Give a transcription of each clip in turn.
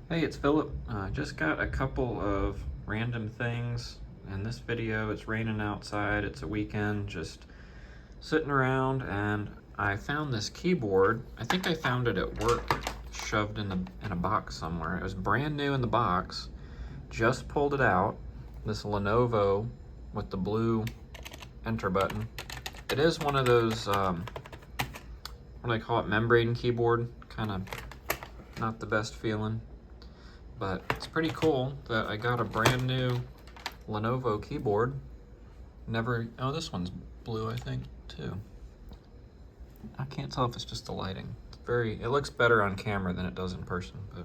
Hey, it's Philip. Just got a couple of random things. In this video, it's raining outside. It's a weekend, just sitting around, and I found this keyboard. I think I found it at work, shoved in a box somewhere. It was brand new in the box. Just pulled it out. This Lenovo with the blue enter button. It is one of those, what do they call it, membrane keyboard. Kind of not the best feeling. But it's pretty cool that I got a brand new Lenovo keyboard. Oh, this one's blue, I think, too. I can't tell if it's just the lighting. It looks better on camera than it does in person, but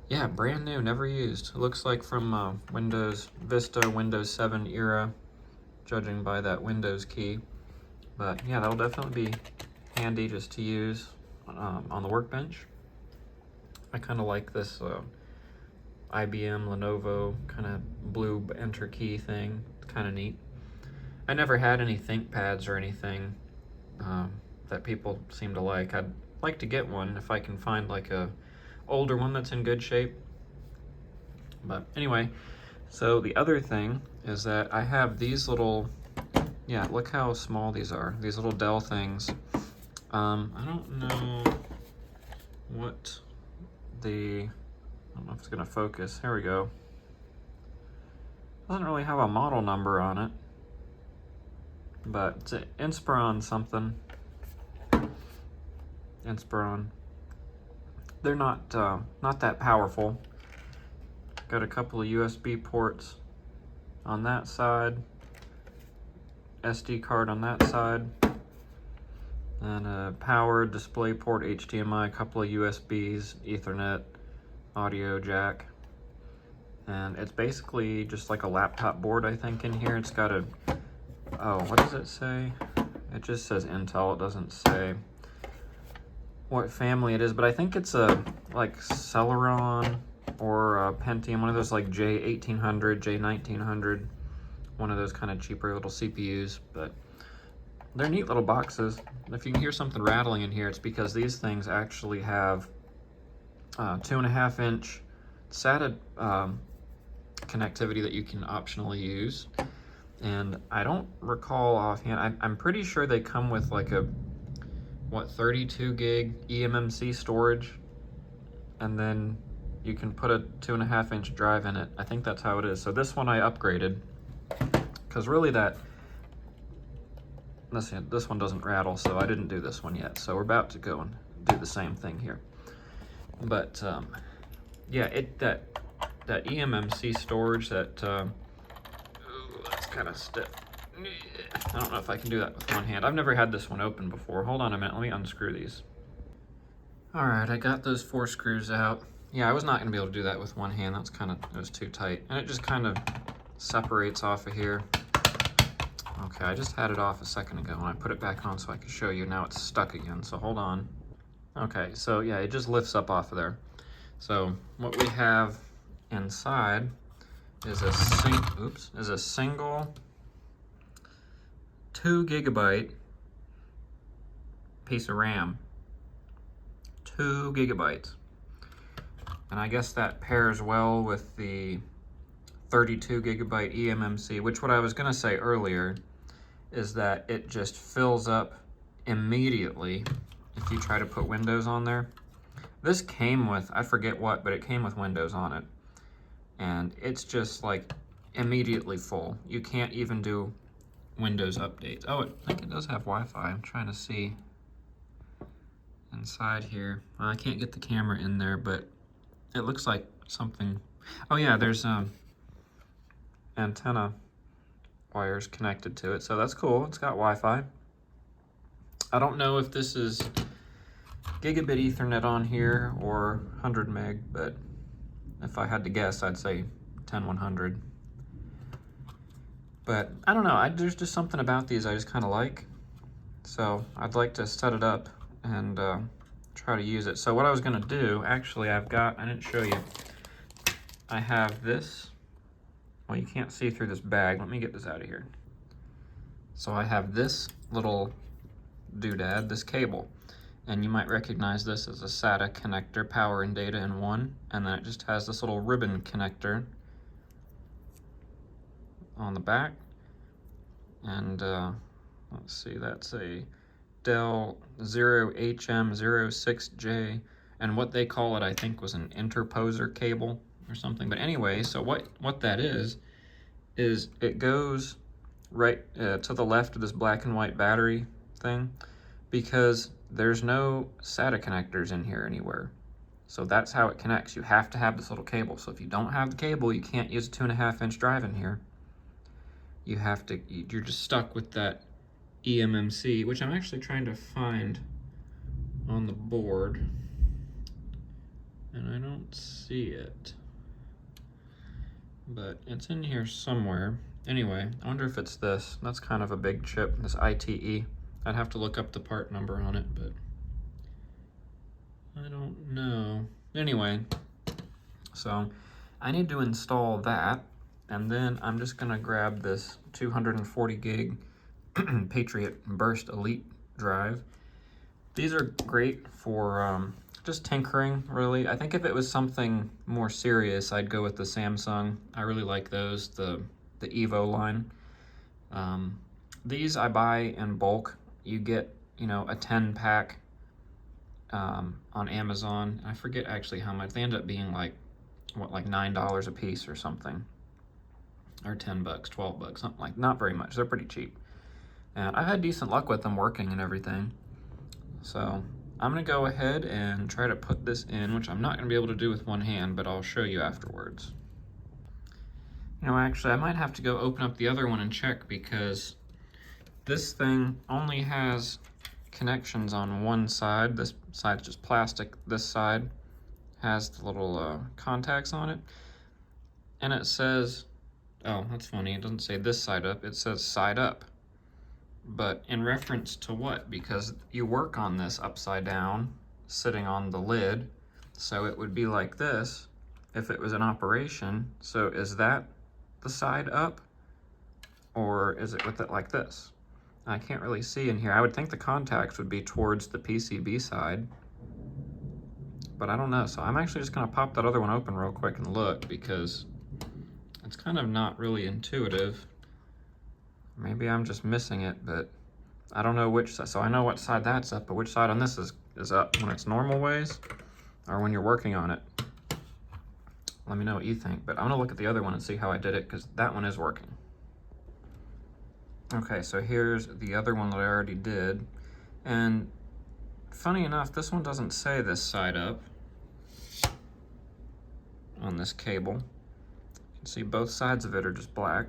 yeah, brand new, never used. It looks like from Windows Vista, Windows 7 era, judging by that Windows key. But yeah, that'll definitely be handy just to use on the workbench. I kind of like this IBM Lenovo kind of blue enter key thing. It's kind of neat. I never had any ThinkPads or anything that people seem to like. I'd like to get one if I can find like a older one that's in good shape. But anyway, so the other thing is that I have these little, yeah, look how small these are. These little Dell things. I don't know what I don't know if it's gonna focus. Here we go. Doesn't really have a model number on it, but it's an Inspiron something. Inspiron. They're not that powerful. Got a couple of USB ports on that side, SD card on that side, and a power display port, HDMI, a couple of USBs, Ethernet, audio jack, and it's basically just like a laptop board, I think, in here. It's got a, oh, what does it say? It just says Intel. It doesn't say what family it is, but I think it's a like Celeron or a Pentium, one of those like J1800, J1900, one of those kind of cheaper little CPUs, but they're neat little boxes. If you can hear something rattling in here, it's because these things actually have 2.5-inch SATA connectivity that you can optionally use. And I don't recall offhand, I'm pretty sure they come with like a, 32 gig eMMC storage, and then you can put a 2.5-inch drive in it. I think that's how it is. So this one I upgraded, because really this one doesn't rattle, so I didn't do this one yet. So we're about to go and do the same thing here. But yeah, that eMMC storage, that's kind of stiff. I don't know if I can do that with one hand. I've never had this one open before. Hold on a minute, let me unscrew these. All right, I got those 4 screws out. Yeah, I was not gonna be able to do that with one hand. It was too tight. And it just kind of separates off of here. Okay, I just had it off a second ago and I put it back on so I could show you. Now it's stuck again, so hold on. Okay, so yeah, it just lifts up off of there. So what we have inside is a single 2 GB piece of RAM. 2 GB. And I guess that pairs well with the 32 GB eMMC, which what I was gonna say earlier is that it just fills up immediately if you try to put Windows on there. This came with, I forget what, but it came with Windows on it. And it's just like immediately full. You can't even do Windows updates. Oh, I think it does have Wi-Fi. I'm trying to see inside here. Well, I can't get the camera in there, but it looks like something. Oh yeah, there's antenna wires connected to it, so that's cool. It's got Wi-Fi. I don't know if this is gigabit Ethernet on here or 100 meg, but if I had to guess, I'd say 10100. But I don't know, there's just something about these I just kind of like. So I'd like to set it up and try to use it. So what I was gonna do, actually I didn't show you. I have this, well, you can't see through this bag. Let me get this out of here. So I have this little doodad, this cable, And you might recognize this as a SATA connector, power and data in one. And then it just has this little ribbon connector on the back. And let's see, that's a Dell 0HM06J. And what they call it, I think, was an interposer cable or something. But anyway, so what that is it goes right to the left of this black and white battery thing, because there's no SATA connectors in here anywhere. So that's how it connects. You have to have this little cable. So if you don't have the cable, you can't use a 2.5-inch drive in here. You're just stuck with that eMMC, which I'm actually trying to find on the board, and I don't see it, but it's in here somewhere. Anyway, I wonder if it's this. That's kind of a big chip, this ITE. I'd have to look up the part number on it, but I don't know. Anyway, so I need to install that, and then I'm just gonna grab this 240 gig Patriot Burst Elite drive. These are great for just tinkering, really. I think if it was something more serious, I'd go with the Samsung. I really like those, the Evo line. These I buy in bulk. You get, you know, a 10-pack on Amazon. I forget actually how much. They end up being like, what, like $9 a piece or something. Or 10 bucks, 12 bucks, something like, not very much. They're pretty cheap. And I've had decent luck with them working and everything. So I'm gonna go ahead and try to put this in, which I'm not gonna be able to do with one hand, but I'll show you afterwards. You know, actually, I might have to go open up the other one and check, because this thing only has connections on one side. This side's just plastic. This side has the little contacts on it. And it says, oh, that's funny, it doesn't say this side up, it says side up. But in reference to what? Because you work on this upside down, sitting on the lid, so it would be like this if it was in operation. So is that the side up, or is it with it like this? I can't really see in here. I would think the contacts would be towards the PCB side, but I don't know. So I'm actually just gonna pop that other one open real quick and look, because it's kind of not really intuitive. Maybe I'm just missing it, but I don't know which side. So I know what side that's up, but which side on this is up when it's normal ways, or when you're working on it. Let me know what you think, but I'm gonna look at the other one and see how I did it, because that one is working. Okay, so here's the other one that I already did. And funny enough, this one doesn't say this side up on this cable. You can see both sides of it are just black,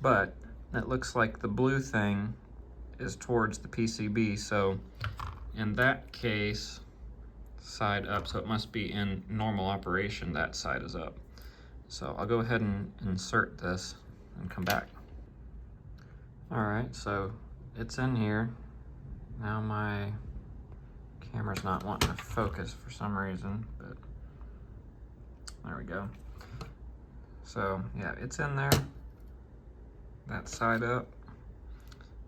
but it looks like the blue thing is towards the PCB, so in that case, side up, so it must be in normal operation, that side is up. So I'll go ahead and insert this and come back. All right, so it's in here. Now my camera's not wanting to focus for some reason, but there we go. So yeah, it's in there, that side up.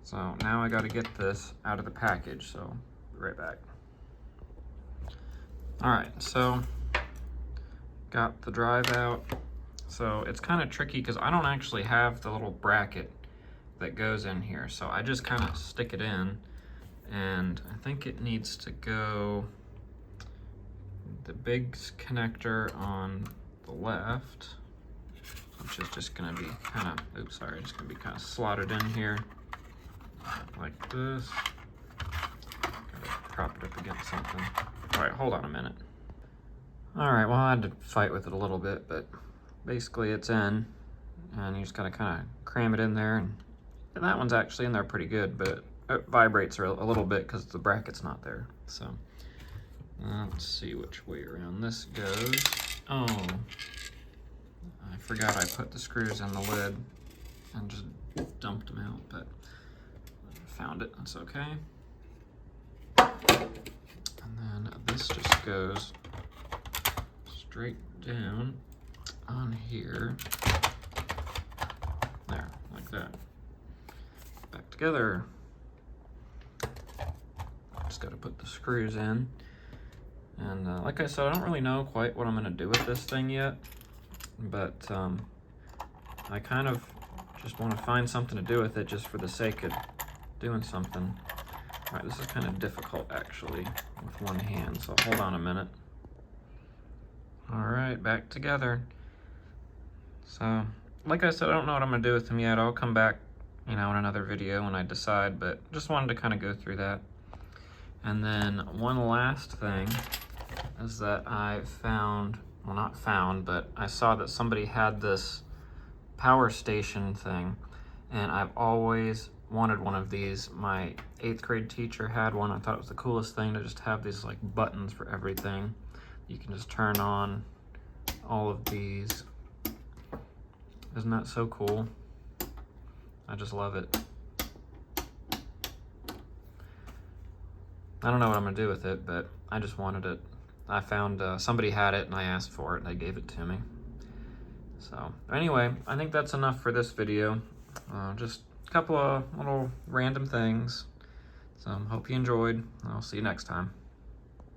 So now I got to get this out of the package, so be right back. All right, so got the drive out. So it's kind of tricky because I don't actually have the little bracket that goes in here, so I just kind of stick it in, and I think it needs to go the big connector on the left, which is just going to be kind of, oops, sorry, just going to be kind of slotted in here like this. Gotta prop it up against something. All right, hold on a minute. All right, well, I had to fight with it a little bit, but basically it's in, and you just gotta kind of cram it in there, and that one's actually in there pretty good, but it vibrates a little bit because the bracket's not there. So let's see which way around this goes. Oh, I forgot I put the screws in the lid and just dumped them out, but I found it, that's okay. And then this just goes straight down on here. There, like that. Back together. Just got to put the screws in. And like I said, I don't really know quite what I'm going to do with this thing yet, but I kind of just want to find something to do with it just for the sake of doing something. All right, this is kind of difficult actually with one hand, so hold on a minute. All right, back together. So, like I said, I don't know what I'm gonna do with them yet. I'll come back, in another video when I decide, but just wanted to kind of go through that. And then one last thing is that I found, well, not found, but I saw that somebody had this power station thing, and I've always wanted one of these. My 8th grade teacher had one. I thought it was the coolest thing to just have these like buttons for everything. You can just turn on all of these. Isn't that so cool? I just love it. I don't know what I'm gonna do with it, but I just wanted it. I found somebody had it and I asked for it and they gave it to me. So anyway, I think that's enough for this video. Just a couple of little random things. So hope you enjoyed. I'll see you next time.